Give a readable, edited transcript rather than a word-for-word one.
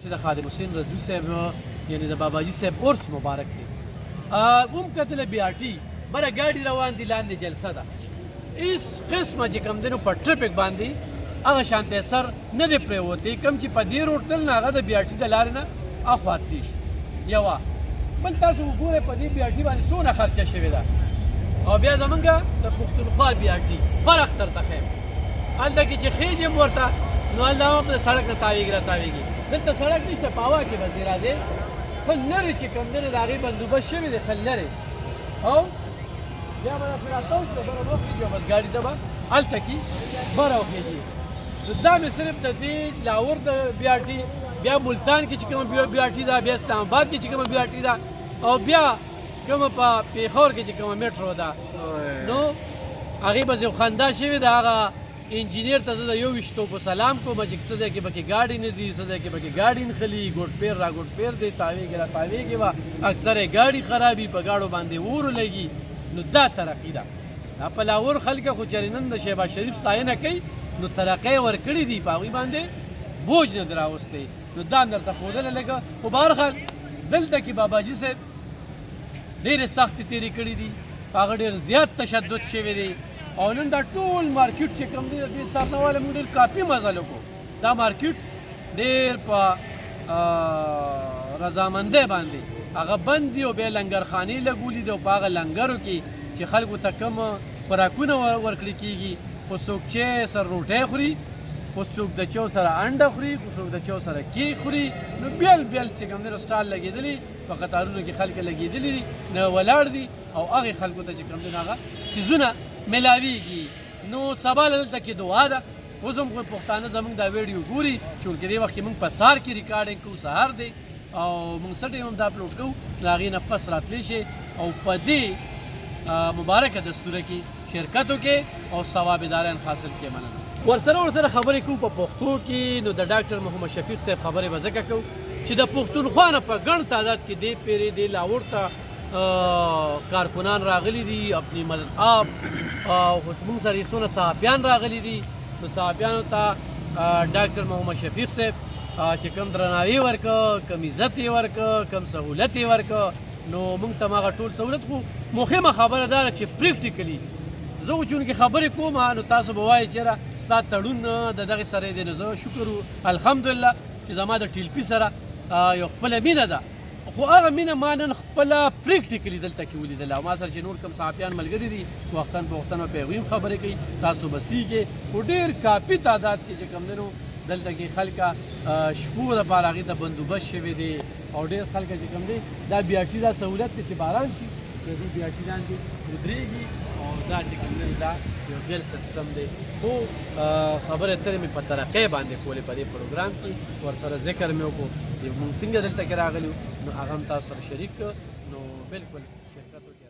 چې د خادم حسین رضوي صاحب یعنی د باباجي صاحب عرس مبارک دی هم کتله بي آر ټي بره ګاډي روان دي لاندې جلسه ده هېڅ قسمه چې کوم دی نو په ټرفک باندې هغه شانتی اثر نه دی پرېوتی کوم چې په دې روډ تل نه هغه د بي آر ټي د لارې نه اخوا تلي شي یوه بل تاسو وګورئ په دې بي آر ټي باندې څونه خرچه شوې ده او بیا زمونږ د پښتونخوا بي آر ټي فرق درته ښیم هلته کې چې خېژې م ورته نو هلته هم د سړک نه تاویږي راتاویږي دلته سړک نشته په هوا کې به ځې راځې خل لرې چې کوم دی نو د هغې بندوبست شوی دی خل لرې او بیا به داسې راتاو شو بره وخېږي او بس ګاډي ته به هلته کې بره وخېږي نو دا مې صرف د دې لاهور د بي آر ټي بیا ملتان کې چې کومه بي آر ټي ده بیا اسلام آباد کې چې کومه بي آر ټي ده او بیا کومه په پېښور کې چې کومه میټرو ده نو هغې به زه خندا شوې ده هغه انجینیر ته زه د 21 په سلام کوم چې څه ځای کې پکې ګاډي نه ځي څه ځای کې پکې ګاډي نښلي ګوټ پیر را ګوټ پیر دی تاویږي را تاویږي به اکثر یې ګاډي خرابي په ګاډو باندې اور لګي نو دا ترقي ده دا په لاهور خلکه خو چېرې نن د شهباز شریف ستاینه کوي نو ترقۍ یې ورکړي دي په هغوی باندې بوج نه دی راوستی نو دا هم درته ښودله لږه خو بهرحال دلته کې باباجي صاحب ډېرې سختې تېرې کړي دي په هغه ډېر زیات تشدد شوی دی او نن دا ټول مارکیټ چې کوم دی د دې ساتنواله موږ ډېر کافي مزل وکړو دا مارکیټ ډېر په رضامندۍ باندې هغه بند دي او بیا لنګرخانې لګولي دي او په هغه لنګرو کې چې خلکو ته کوم خوراکونه ورکړي کېږي خو څوک چې سره روټۍ خوري خو څوک د چو سره انډه خوري خو څوک د چو سره کیک خوري نو بیل بیل چې کوم دی نو سټال لګېدلي په قطارونو کې خلک لګېدلي دي نه ولاړ دي او هغې خلکو ته چې کوم دی نو هغه څیزونه ملاویږي نو سبا دلته کې دعا ده اوس هم خو پښتانه زموږ دا ویډیو ګوري چې دې وخت کې موږ په سهار کې ریکارډینګ کوو سهار دی او موږ څه ټایم هم دا اپلوډ کوو د هغې نه پس راتلی شي او په دې مبارکه دستوره کې شرکت وکړې او ثواب داران حاصل کړې مننه ورسره خبرې کوو په پښتو کې نو د ډاکټر محمد شفیق صاحب خبرې به ځکه کوو چې د پښتونخوا نه په ګڼ تعداد کې دې پیرې دې لاهور ته کارکنان راغلي دي اپنی مدد آپ او موږ سره یې څونه صحافیان راغلي دي نو صحافیانو ته ډاکټر محمد شفیق صاحب چې کوم درناوي ورکړه کوم عزت یې ورکړه کوم سهولت یې ورکړه نو موږ ته هغه ټول سهولت خو مهمه خبره دا ده چې پریکټیکلي زه خو چونکې خبرې کوم نو تاسو به وایئ چېرې ستا تړون د دغې سره دی نو زه شکر الحمدلله چې زما د ټیلپي سره یو خپله مینه ده خو هغه مینه ما نن خپله پریکټیکلي دلته کې ولیدله او ما سره چې نور کوم صحافیان ملګري دي وختاً په وختاً په هغوی هم خبرې کوي تاسو به سیږئ خو ډېر کافي تعداد کې چې کوم دی نو دلته کې خلکه شپو دپاره هغې ته بندوبست شوی دی او ډېر خلکه چې کوم دی دا بي آر ټي دا سهولت دی چې باران شي د دې بي آر ټي لاندې ودرېږي او دا چې کوم دی دا یو بیل سیسټم دی خو خبرې اترې مې په ترقۍ باندې کولې په دې پروګرام کې ورسره ذکر مې وکړو چې موږ څنګه دلته کې راغلي نو هغه هم تاسو سره شریک نو بلکل شرکت وکړي